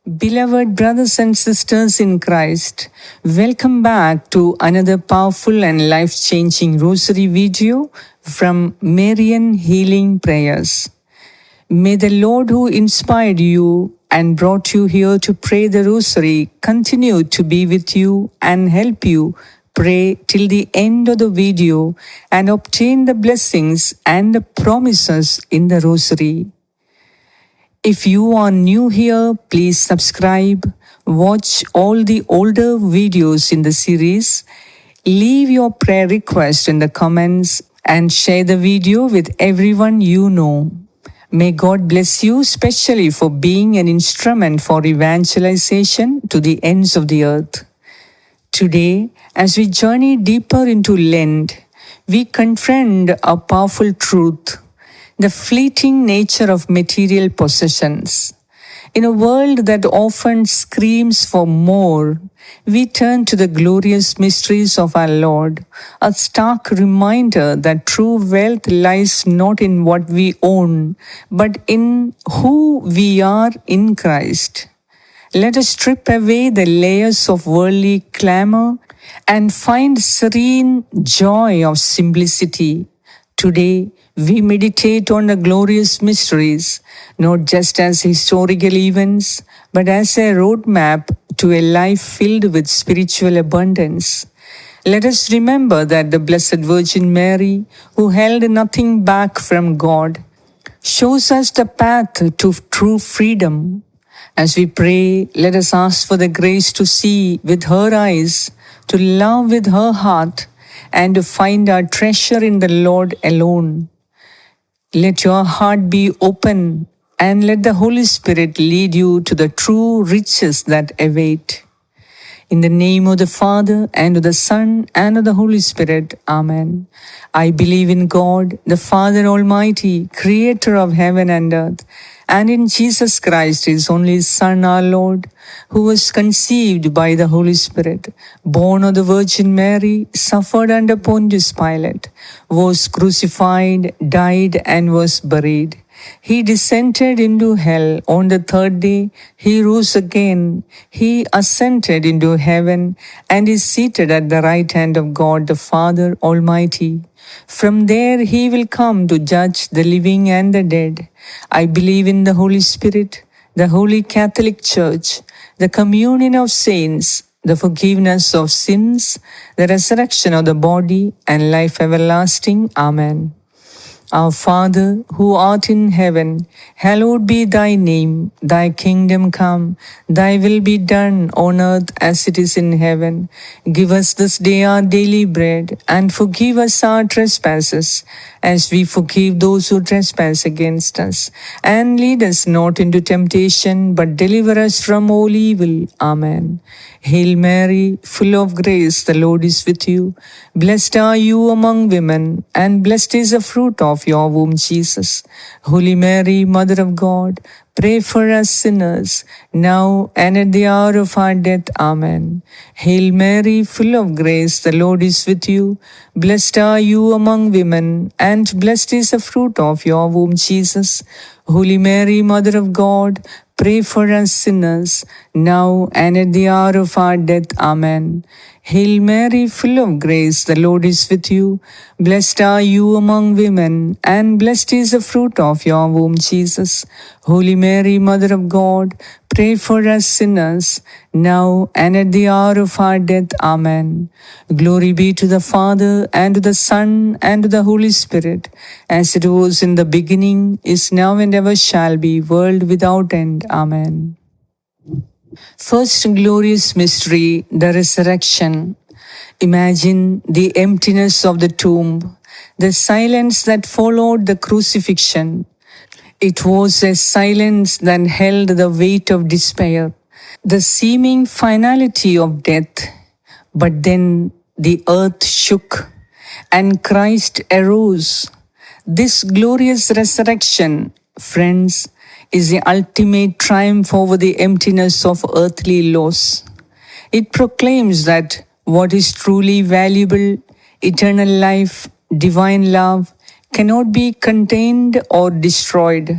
Beloved brothers and sisters in Christ, welcome back to another powerful and life-changing rosary video from Marian Healing Prayers. May the Lord who inspired you and brought you here to pray the rosary continue to be with you and help you pray till the end of the video and obtain the blessings and the promises in the rosary. If you are new here, please subscribe, watch all the older videos in the series, leave your prayer request in the comments, and share the video with everyone you know. May God bless you, especially for being an instrument for evangelization to the ends of the earth. Today, as we journey deeper into Lent, we confront a powerful truth: the fleeting nature of material possessions. In a world that often screams for more, we turn to the glorious mysteries of our Lord, a stark reminder that true wealth lies not in what we own, but in who we are in Christ. Let us strip away the layers of worldly clamor and find serene joy of simplicity. Today, we meditate on the glorious mysteries, not just as historical events, but as a roadmap to a life filled with spiritual abundance. Let us remember that the Blessed Virgin Mary, who held nothing back from God, shows us the path to true freedom. As we pray, let us ask for the grace to see with her eyes, to love with her heart, and to find our treasure in the Lord alone. Let your heart be open and let the Holy Spirit lead you to the true riches that await. In the name of the Father, and of the Son, and of the Holy Spirit. Amen. I believe in God, the Father Almighty, creator of heaven and earth, and in Jesus Christ, his only Son, our Lord, who was conceived by the Holy Spirit, born of the Virgin Mary, suffered under Pontius Pilate, was crucified, died, and was buried. He descended into hell. On the third day, he rose again. He ascended into heaven and is seated at the right hand of God the Father Almighty. From there he will come to judge the living and the dead. I believe in the Holy Spirit, the Holy Catholic Church, the communion of saints, the forgiveness of sins, the resurrection of the body, and life everlasting. Amen. Our Father, who art in heaven, hallowed be thy name. Thy kingdom come, thy will be done on earth as it is in heaven. Give us this day our daily bread, and forgive us our trespasses, as we forgive those who trespass against us. And lead us not into temptation, but deliver us from all evil. Amen. Hail Mary, full of grace, the Lord is with you. Blessed are you among women, and blessed is the fruit of your womb, Jesus. Holy Mary, Mother of God, pray for us sinners, now and at the hour of our death. Amen. Hail Mary, full of grace, the Lord is with you. Blessed are you among women, and blessed is the fruit of your womb, Jesus. Holy Mary, Mother of God, pray for us sinners, now and at the hour of our death. Amen. Hail Mary, full of grace, the Lord is with you. Blessed are you among women, and blessed is the fruit of your womb, Jesus. Holy Mary, Mother of God, pray for us sinners, now and at the hour of our death. Amen. Glory be to the Father, and to the Son, and to the Holy Spirit, as it was in the beginning, is now, and ever shall be, world without end. Amen. First glorious mystery, the resurrection. Imagine the emptiness of the tomb, the silence that followed the crucifixion. It was a silence that held the weight of despair, the seeming finality of death. But then the earth shook, and Christ arose. This glorious resurrection, friends, is the ultimate triumph over the emptiness of earthly loss. It proclaims that what is truly valuable, eternal life, divine love, cannot be contained or destroyed.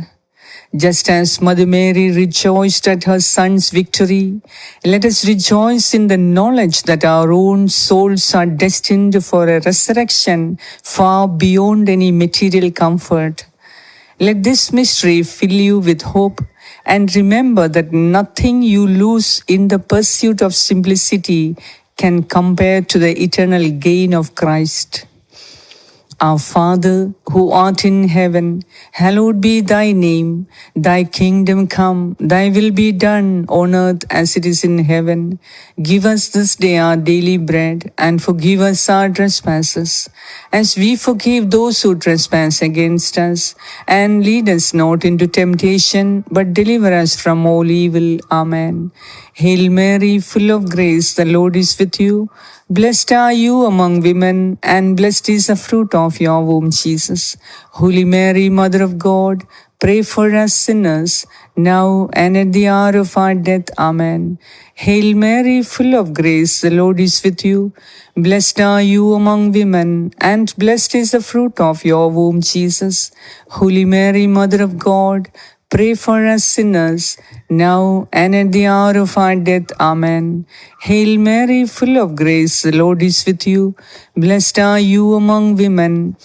Just as Mother Mary rejoiced at her son's victory, let us rejoice in the knowledge that our own souls are destined for a resurrection far beyond any material comfort. Let this mystery fill you with hope, and remember that nothing you lose in the pursuit of simplicity can compare to the eternal gain of Christ. Our Father, who art in heaven, hallowed be thy name. Thy kingdom come, thy will be done on earth as it is in heaven. Give us this day our daily bread, and forgive us our trespasses, as we forgive those who trespass against us. And lead us not into temptation, but deliver us from all evil. Amen. Hail Mary, full of grace, the Lord is with you. Blessed are you among women, and blessed is the fruit of your womb, Jesus. Holy Mary, Mother of God, pray for us sinners, now and at the hour of our death. Amen. Hail Mary, full of grace, the Lord is with you. Blessed are you among women, and blessed is the fruit of your womb, Jesus. Holy Mary, Mother of God, pray for us sinners, now and at the hour of our death. Amen. Hail Mary, full of grace, the Lord is with you. Blessed are you among women,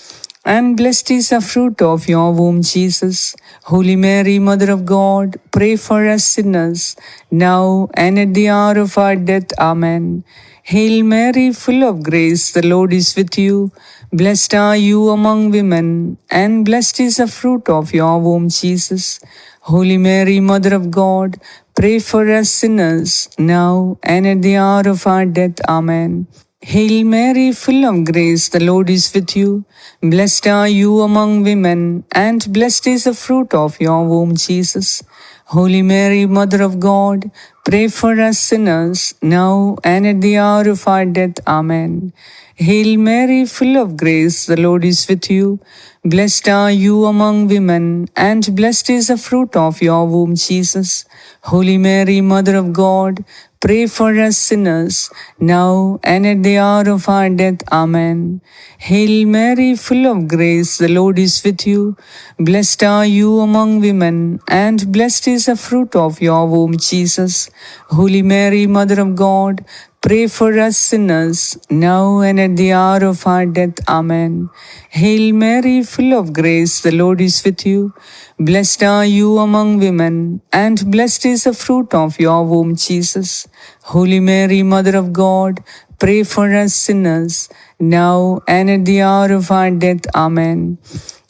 and blessed is the fruit of your womb, Jesus. Holy Mary, Mother of God, pray for us sinners, now and at the hour of our death. Amen. Hail Mary, full of grace, the Lord is with you. Blessed are you among women, and blessed is the fruit of your womb, Jesus. Holy Mary, Mother of God, pray for us sinners, now and at the hour of our death. Amen. Hail Mary, full of grace, the Lord is with you. Blessed are you among women, and blessed is the fruit of your womb, Jesus. Holy Mary, Mother of God, pray for us sinners, now and at the hour of our death. Amen. Hail Mary, full of grace, the Lord is with you. Blessed are you among women, and blessed is the fruit of your womb, Jesus. Holy Mary, Mother of God, pray for us sinners, now and at the hour of our death. Amen. Hail Mary, full of grace, the Lord is with you. Blessed are you among women, and blessed is the fruit of your womb, Jesus. Holy Mary, Mother of God, pray for us sinners, now and at the hour of our death. Amen. Hail Mary, full of grace, the Lord is with you. Blessed are you among women, and blessed is the fruit of your womb, Jesus. Holy Mary, Mother of God, pray for us sinners, now and at the hour of our death. Amen.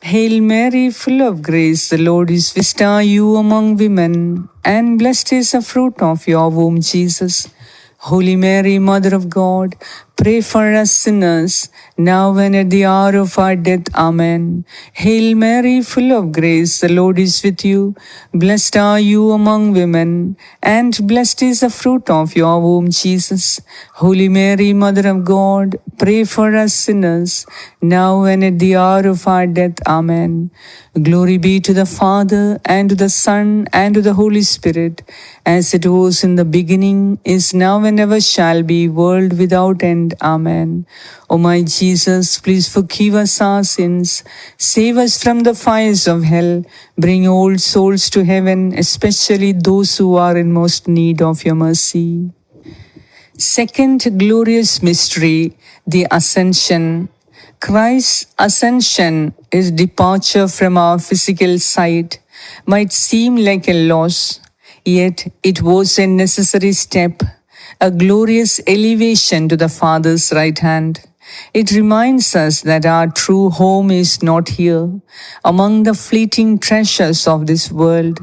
Hail Mary, full of grace, the Lord is with you. Blessed are you among women, and blessed is the fruit of your womb, Jesus. Holy Mary, Mother of God, pray for us sinners, now and at the hour of our death. Amen. Hail Mary, full of grace, the Lord is with you. Blessed are you among women, and blessed is the fruit of your womb, Jesus. Holy Mary, Mother of God, pray for us sinners, now and at the hour of our death. Amen. Glory be to the Father, and to the Son, and to the Holy Spirit, as it was in the beginning, is now, and ever shall be, world without end. Amen. O my Jesus, please forgive us our sins, save us from the fires of hell, bring all souls to heaven, especially those who are in most need of your mercy. Second glorious mystery, the Ascension. Christ's ascension, his departure from our physical sight, might seem like a loss, yet it was a necessary step, a glorious elevation to the Father's right hand. It reminds us that our true home is not here, among the fleeting treasures of this world,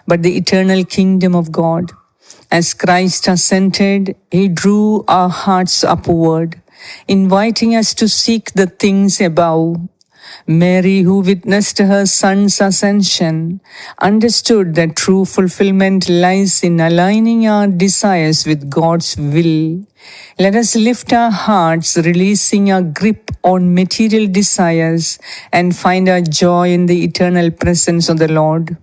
but the eternal kingdom of God. As Christ ascended, he drew our hearts upward, inviting us to seek the things above. Mary, who witnessed her son's ascension, understood that true fulfillment lies in aligning our desires with God's will. Let us lift our hearts, releasing our grip on material desires, and find our joy in the eternal presence of the Lord.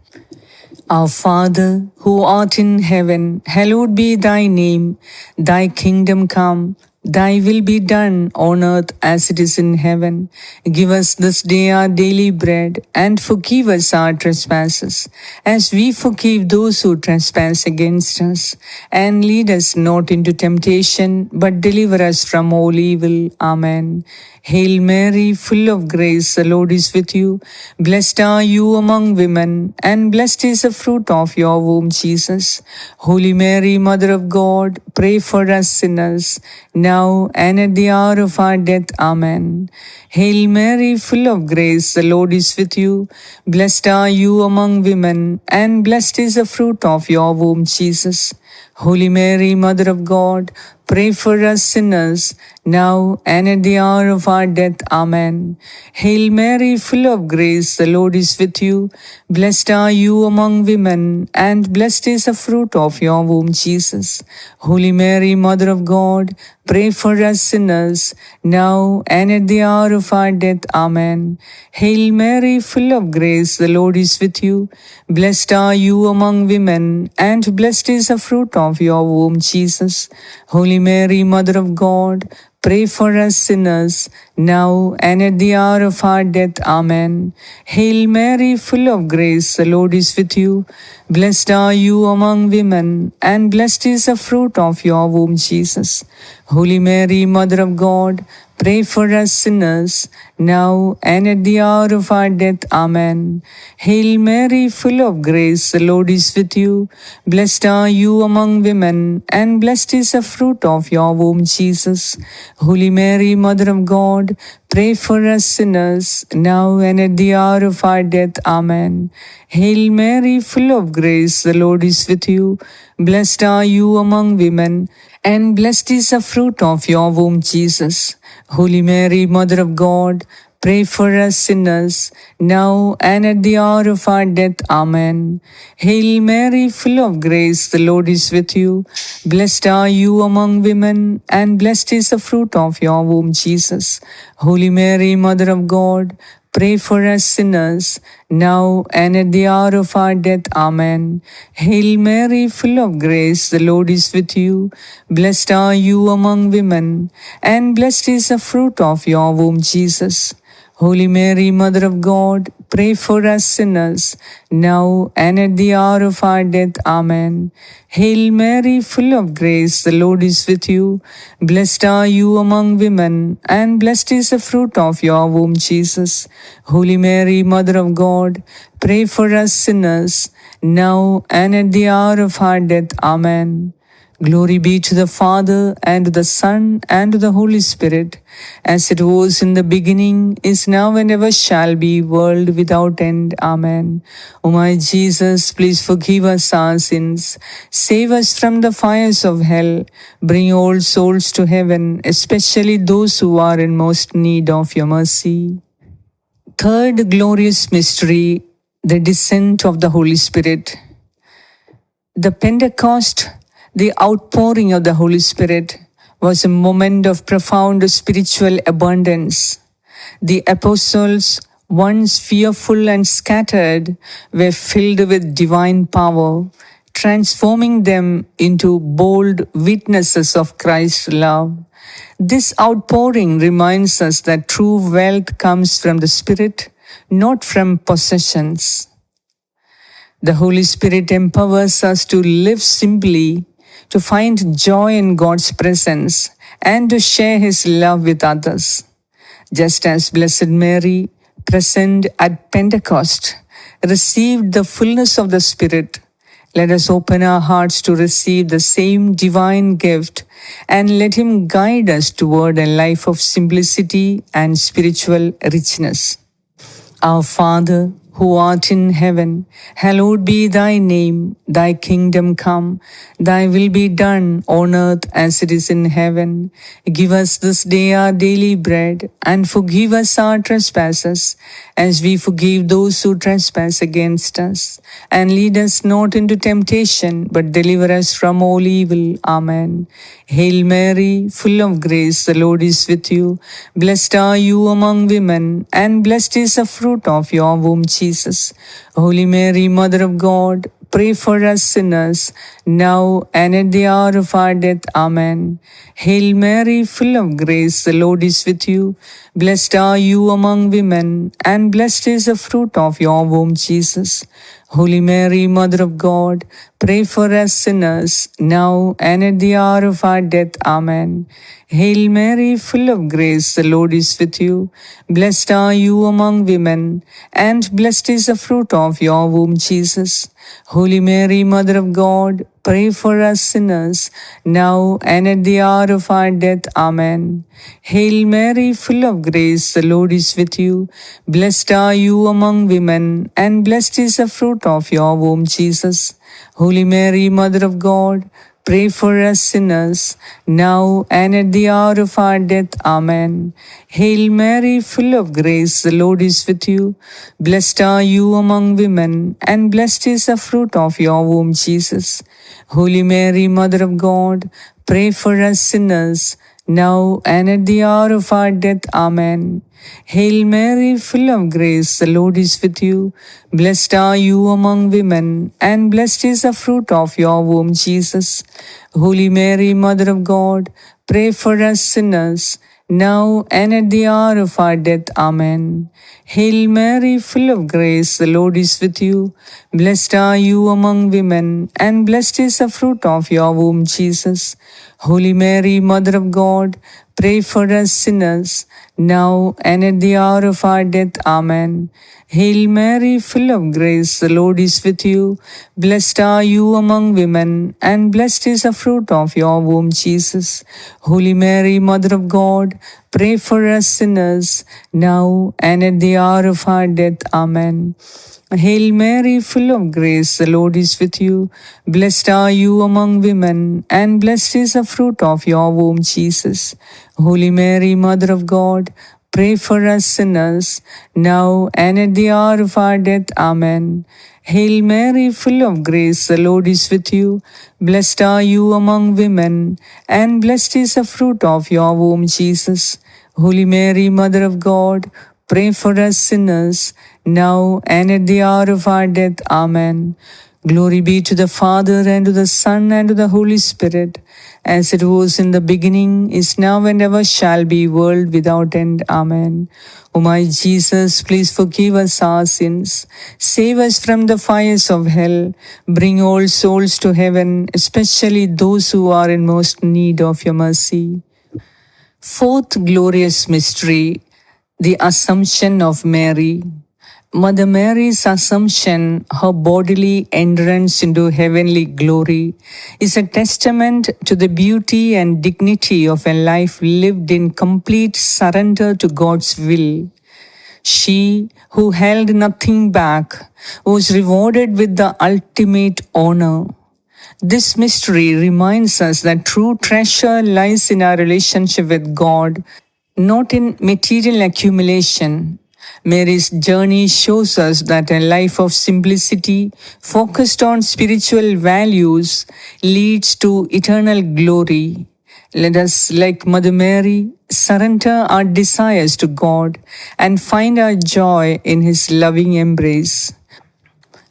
Our Father, who art in heaven, hallowed be thy name. Thy kingdom come, Thy will be done on earth as it is in heaven. Give us this day our daily bread, and forgive us our trespasses, as we forgive those who trespass against us. And lead us not into temptation, but deliver us from all evil. Amen. Hail Mary, full of grace, the Lord is with you. Blessed are you among women, and blessed is the fruit of your womb, Jesus. Holy Mary, Mother of God, pray for us sinners, now and at the hour of our death. Amen. Hail Mary, full of grace, the Lord is with you. Blessed are you among women, and blessed is the fruit of your womb, Jesus. Holy Mary, Mother of God, pray for us sinners, now and at the hour of our death. Amen. Hail Mary, full of grace, the Lord is with you. Blessed are you among women, and blessed is the fruit of your womb, Jesus. Holy Mary, Mother of God, pray for us sinners, now and at the hour of our death. Amen. Hail Mary, full of grace, the Lord is with you. Blessed are you among women, and blessed is the fruit of your womb, Jesus. Holy Mary, Mother of God, pray for us sinners, now and at the hour of our death. Amen. Hail Mary, full of grace, the Lord is with you. Blessed are you among women, and blessed is the fruit of your womb, Jesus. Holy Mary, Mother of God, pray for us sinners, now and at the hour of our death. Amen. Hail Mary, full of grace, the Lord is with you. Blessed are you among women, and blessed is the fruit of your womb, Jesus. Holy Mary, Mother of God, pray for us sinners, now and at the hour of our death. Amen. Hail Mary, full of grace, the Lord is with you. Blessed are you among women, and blessed is the fruit of your womb, Jesus. Holy Mary, Mother of God, pray for us sinners, now and at the hour of our death. Amen. Hail Mary, full of grace, the Lord is with you. Blessed are you among women, and blessed is the fruit of your womb, Jesus. Holy Mary, Mother of God, pray for us sinners, now and at the hour of our death. Amen. Hail Mary, full of grace, the Lord is with you. Blessed are you among women, and blessed is the fruit of your womb, Jesus. Holy Mary, Mother of God, pray for us sinners, now and at the hour of our death. Amen. Hail Mary, full of grace, the Lord is with you. Blessed are you among women, and blessed is the fruit of your womb, Jesus. Holy Mary, Mother of God, pray for us sinners, now and at the hour of our death. Amen. Glory be to the Father, and to the Son, and to the Holy Spirit, as it was in the beginning, is now, and ever shall be, world without end. Amen. O my Jesus, please forgive us our sins, save us from the fires of hell, bring all souls to heaven, especially those who are in most need of your mercy. Third glorious mystery, the descent of the Holy Spirit. The Pentecost, the outpouring of the Holy Spirit, was a moment of profound spiritual abundance. The apostles, once fearful and scattered, were filled with divine power, transforming them into bold witnesses of Christ's love. This outpouring reminds us that true wealth comes from the Spirit, not from possessions. The Holy Spirit empowers us to live simply, to find joy in God's presence, and to share His love with others. Just as Blessed Mary, present at Pentecost, received the fullness of the Spirit, let us open our hearts to receive the same divine gift and let Him guide us toward a life of simplicity and spiritual richness. Our Father, who art in heaven, hallowed be thy name. Thy kingdom come, thy will be done on earth as it is in heaven. Give us this day our daily bread, and forgive us our trespasses, as we forgive those who trespass against us. And lead us not into temptation, but deliver us from all evil. Amen. Hail Mary, full of grace, the Lord is with you. Blessed are you among women, and blessed is the fruit of your womb, Jesus. Holy Mary, Mother of God, pray for us sinners, now and at the hour of our death. Amen. Hail Mary, full of grace, the Lord is with you. Blessed are you among women, and blessed is the fruit of your womb, Jesus. Holy Mary, Mother of God, pray for us sinners, now and at the hour of our death. Amen. Hail Mary, full of grace, the Lord is with you. Blessed are you among women, and blessed is the fruit of your womb, Jesus. Holy Mary, Mother of God, pray for us sinners, now and at the hour of our death. Amen. Hail Mary, full of grace, the Lord is with you. Blessed are you among women, and blessed is the fruit of your womb, Jesus. Holy Mary, Mother of God, pray for us sinners, now and at the hour of our death. Amen. Hail Mary, full of grace, the Lord is with you. Blessed are you among women, and blessed is the fruit of your womb, Jesus. Holy Mary, Mother of God, pray for us sinners, now and at the hour of our death. Amen. Hail Mary, full of grace, the Lord is with you. Blessed are you among women, and blessed is the fruit of your womb, Jesus. Holy Mary, Mother of God, pray for us sinners, now and at the hour of our death. Amen. Hail Mary, full of grace, the Lord is with you. Blessed are you among women, and blessed is the fruit of your womb, Jesus. Holy Mary, Mother of God, pray for us sinners, now and at the hour of our death. Amen. Hail Mary, full of grace, the Lord is with you. Blessed are you among women, and blessed is the fruit of your womb, Jesus. Holy Mary, Mother of God, pray for us sinners, now and at the hour of our death. Amen. Hail Mary, full of grace, the Lord is with you. Blessed are you among women, and blessed is the fruit of your womb, Jesus. Holy Mary, Mother of God, pray for us sinners, now and at the hour of our death. Amen. Hail Mary, full of grace, the Lord is with you. Blessed are you among women, and blessed is the fruit of your womb, Jesus. Holy Mary, Mother of God, pray for us sinners, now and at the hour of our death. Amen. Glory be to the Father, and to the Son, and to the Holy Spirit, as it was in the beginning, is now, and ever shall be, world without end. Amen. O my Jesus, please forgive us our sins, save us from the fires of hell, bring all souls to heaven, especially those who are in most need of your mercy. Fourth glorious mystery, the Assumption of Mary. Mother Mary's assumption, her bodily entrance into heavenly glory, is a testament to the beauty and dignity of a life lived in complete surrender to God's will. She, who held nothing back, was rewarded with the ultimate honor. This mystery reminds us that true treasure lies in our relationship with God, not in material accumulation. Mary's journey shows us that a life of simplicity, focused on spiritual values, leads to eternal glory. Let us, like Mother Mary, surrender our desires to God and find our joy in His loving embrace.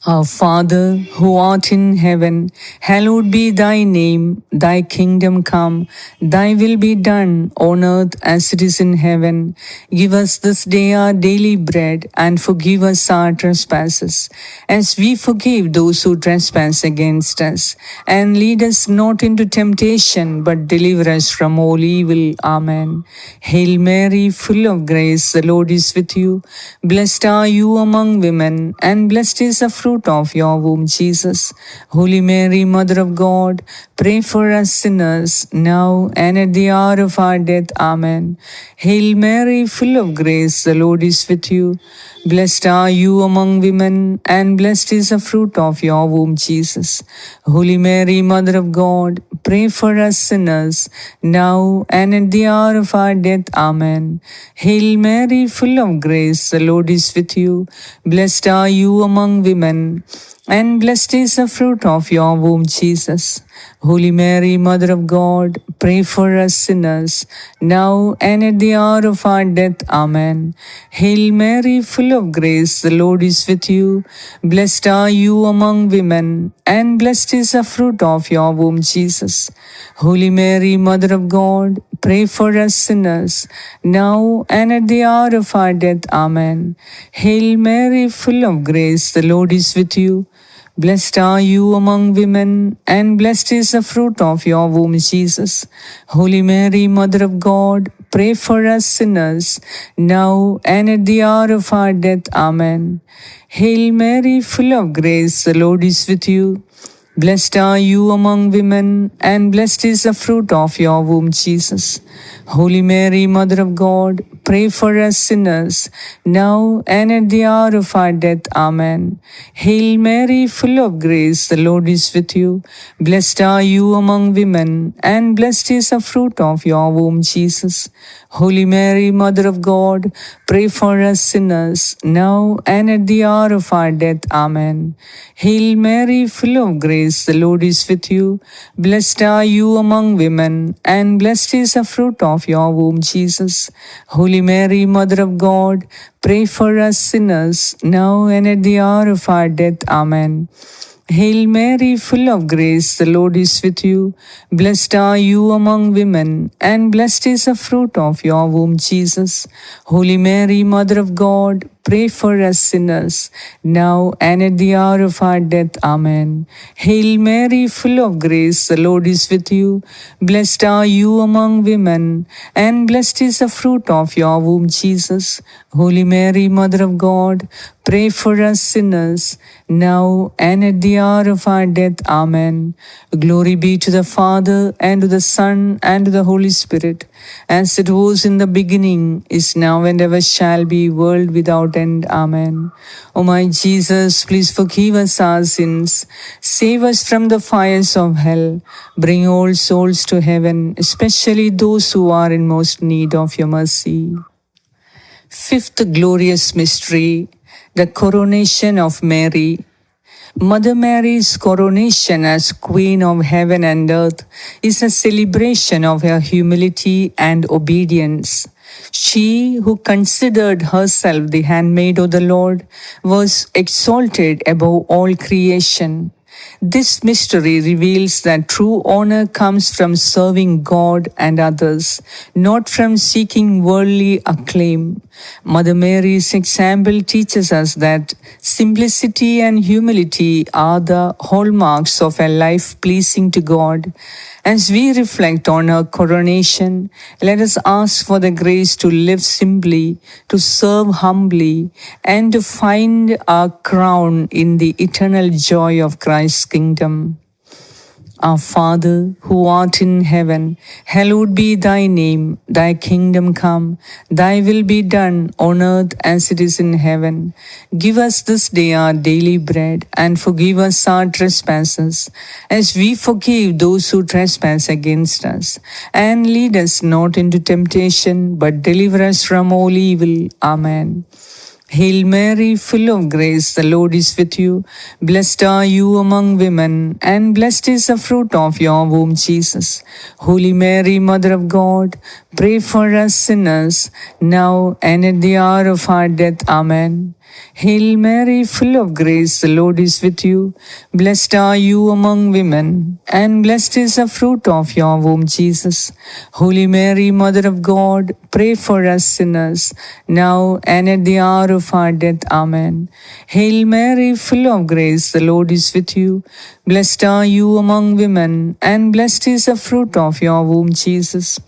Our Father, who art in heaven, hallowed be thy name. Thy kingdom come, thy will be done on earth as it is in heaven. Give us this day our daily bread, and forgive us our trespasses, as we forgive those who trespass against us. And lead us not into temptation, but deliver us from all evil. Amen. Hail Mary, full of grace, the Lord is with you. Blessed are you among women, and blessed is the fruit of your womb, Jesus. Holy Mary, Mother of God, pray for us sinners, now and at the hour of our death. Amen. Hail Mary, full of grace, the Lord is with you. Blessed are you among women, and blessed is the fruit of your womb, Jesus. Holy Mary, Mother of God, pray for us sinners, now and at the hour of our death. Amen. Hail Mary, full of grace, the Lord is with you. Blessed are you among women, and blessed is the fruit of your womb, Jesus. Holy Mary, Mother of God, pray for us sinners, now and at the hour of our death. Amen. Hail Mary, full of grace, the Lord is with you. Blessed are you among women, and blessed is the fruit of your womb, Jesus. Holy Mary, Mother of God, pray for us sinners, now and at the hour of our death. Amen. Hail Mary, full of grace, the Lord is with you. Blessed are you among women, and blessed is the fruit of your womb, Jesus. Holy Mary, Mother of God, pray for us sinners, now and at the hour of our death. Amen. Hail Mary, full of grace, the Lord is with you. Blessed are you among women, and blessed is the fruit of your womb, Jesus. Holy Mary, Mother of God, pray for us sinners, now and at the hour of our death. Amen. Hail Mary, full of grace, the Lord is with you. Blessed are you among women, and blessed is the fruit of your womb, Jesus. Holy Mary, Mother of God, pray for us sinners, now and at the hour of our death. Amen. Hail Mary, full of grace, the Lord is with you. Blessed are you among women, and blessed is the fruit of your womb, Jesus. Holy Mary, Mother of God, pray for us sinners, now and at the hour of our death. Amen. Hail Mary, full of grace, the Lord is with you. Blessed are you among women, and blessed is the fruit of your womb, Jesus. Holy Mary, Mother of God, pray for us sinners, now and at the hour of our death. Amen. Hail Mary, full of grace, the Lord is with you. Blessed are you among women, and blessed is the fruit of your womb, Jesus. Holy Mary, Mother of God, pray for us sinners, now and at the hour of our death. Amen. Glory be to the Father, and to the Son, and to the Holy Spirit, as it was in the beginning, is now, and ever shall be, world without end. Amen. O my Jesus, please forgive us our sins, save us from the fires of hell, bring all souls to heaven, especially those who are in most need of your mercy. Fifth glorious mystery, the coronation of Mary. Mother Mary's coronation as Queen of heaven and earth is a celebration of her humility and obedience. She who considered herself the handmaid of the Lord was exalted above all creation. This mystery reveals that true honor comes from serving God and others, not from seeking worldly acclaim. Mother Mary's example teaches us that simplicity and humility are the hallmarks of a life pleasing to God. As we reflect on her coronation, let us ask for the grace to live simply, to serve humbly, and to find our crown in the eternal joy of Christ's kingdom. Our Father, who art in heaven, hallowed be thy name. Thy kingdom come, thy will be done on earth as it is in heaven. Give us this day our daily bread, and forgive us our trespasses, as we forgive those who trespass against us. And lead us not into temptation, but deliver us from all evil. Amen. Hail Mary, full of grace, the Lord is with you. Blessed are you among women, and blessed is the fruit of your womb, Jesus. Holy Mary, Mother of God, pray for us sinners, now and at the hour of our death. Amen. Hail Mary, full of grace, the Lord is with you. Blessed are you among women, and blessed is the fruit of your womb, Jesus. Holy Mary, Mother of God, pray for us sinners, now and at the hour of our death. Amen. Hail Mary, full of grace, the Lord is with you. Blessed are you among women, and blessed is the fruit of your womb, Jesus.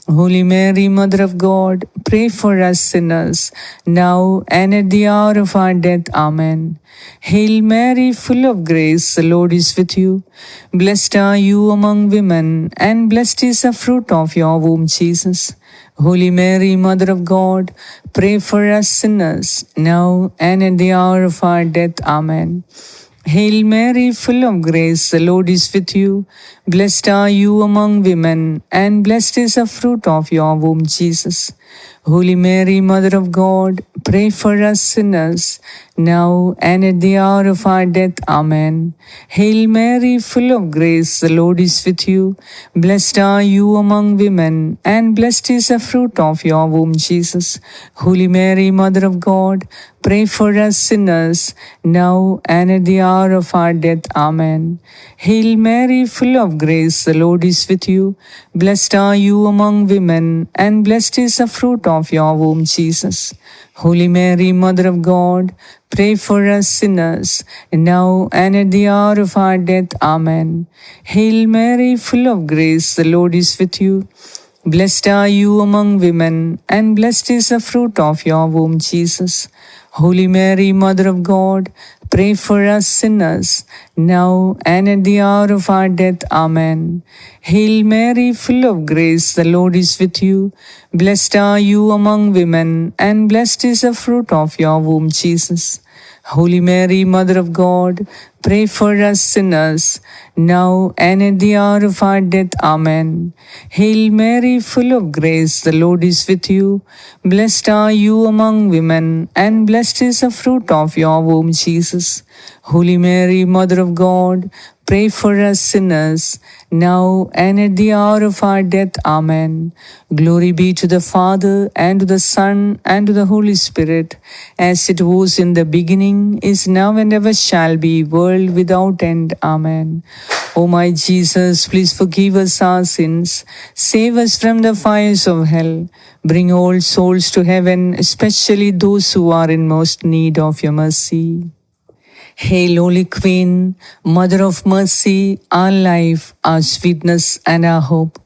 Holy Mary, Mother of God, pray for us sinners, now and at the hour of our death. Amen. Hail Mary, full of grace, the Lord is with you. Blessed are you among women, and blessed is the fruit of your womb, Jesus. Holy Mary, Mother of God, pray for us sinners, now and at the hour of our death. Amen. Hail Mary, full of grace, the Lord is with you. Blessed are you among women, and blessed is the fruit of your womb, Jesus. Holy Mary, Mother of God, pray for us sinners, now and at the hour of our death. Amen. Hail Mary, full of grace, the Lord is with you. Blessed are you among women, and blessed is the fruit of your womb, Jesus. Holy Mary, Mother of God, pray for us sinners, now and at the hour of our death. Amen. Hail Mary, full of grace, the Lord is with you. Blessed are you among women, and blessed is the fruit of your womb, Jesus. Holy Mary, Mother of God, pray for us sinners, now and at the hour of our death. Amen. Hail Mary, full of grace, the Lord is with you. Blessed are you among women, and blessed is the fruit of your womb, Jesus. Holy Mary, Mother of God, pray for us sinners, now and at the hour of our death. Amen. Hail Mary, full of grace, the Lord is with you. Blessed are you among women, and blessed is the fruit of your womb, Jesus. Holy Mary, Mother of God, pray for us sinners, now and at the hour of our death. Amen. Hail Mary, full of grace, the Lord is with you. Blessed are you among women, and blessed is the fruit of your womb, Jesus. Holy Mary, Mother of God, pray for us sinners, now and at the hour of our death. Amen. Glory be to the Father, and to the Son, and to the Holy Spirit, as it was in the beginning, is now, and ever shall be, world without end. Amen. O my Jesus, please forgive us our sins, save us from the fires of hell, bring all souls to heaven, especially those who are in most need of your mercy. Hail, Holy Queen, Mother of Mercy, our life, our sweetness, and our hope.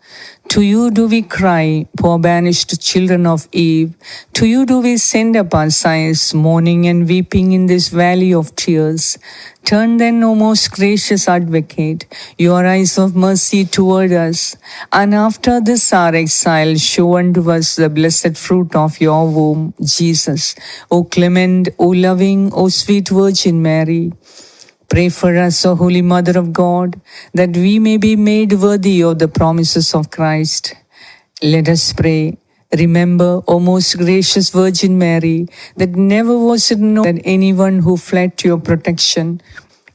To you do we cry, poor banished children of Eve. To you do we send up our sighs, mourning and weeping in this valley of tears. Turn then, O most gracious Advocate, your eyes of mercy toward us, and after this our exile, show unto us the blessed fruit of your womb, Jesus. O clement, O loving, O sweet Virgin Mary, pray for us, O Holy Mother of God, that we may be made worthy of the promises of Christ. Let us pray. Remember, O most gracious Virgin Mary, that never was it known that anyone who fled to your protection,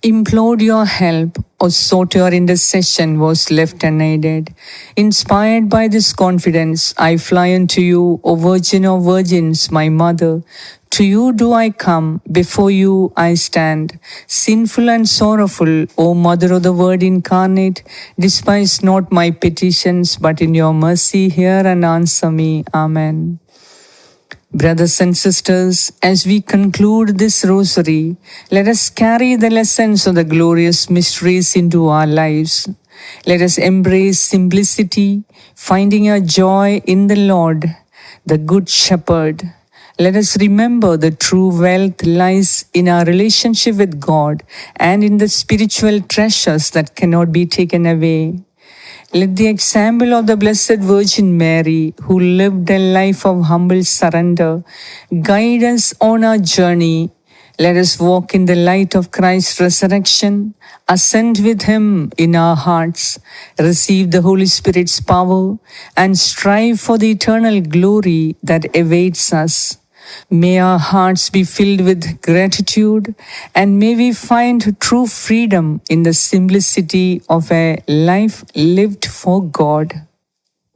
implored your help, or sought your intercession was left unaided. Inspired by this confidence, I fly unto you, O Virgin of Virgins, my Mother. To you do I come, before you I stand, sinful and sorrowful, O Mother of the Word incarnate, despise not my petitions, but in your mercy hear and answer me. Amen. Brothers and sisters, as we conclude this rosary, let us carry the lessons of the glorious mysteries into our lives. Let us embrace simplicity, finding our joy in the Lord, the Good Shepherd. Let us remember the true wealth lies in our relationship with God and in the spiritual treasures that cannot be taken away. Let the example of the Blessed Virgin Mary, who lived a life of humble surrender, guide us on our journey. Let us walk in the light of Christ's resurrection, ascend with Him in our hearts, receive the Holy Spirit's power, and strive for the eternal glory that awaits us. May our hearts be filled with gratitude, and may we find true freedom in the simplicity of a life lived for God.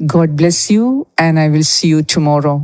God bless you, and I will see you tomorrow.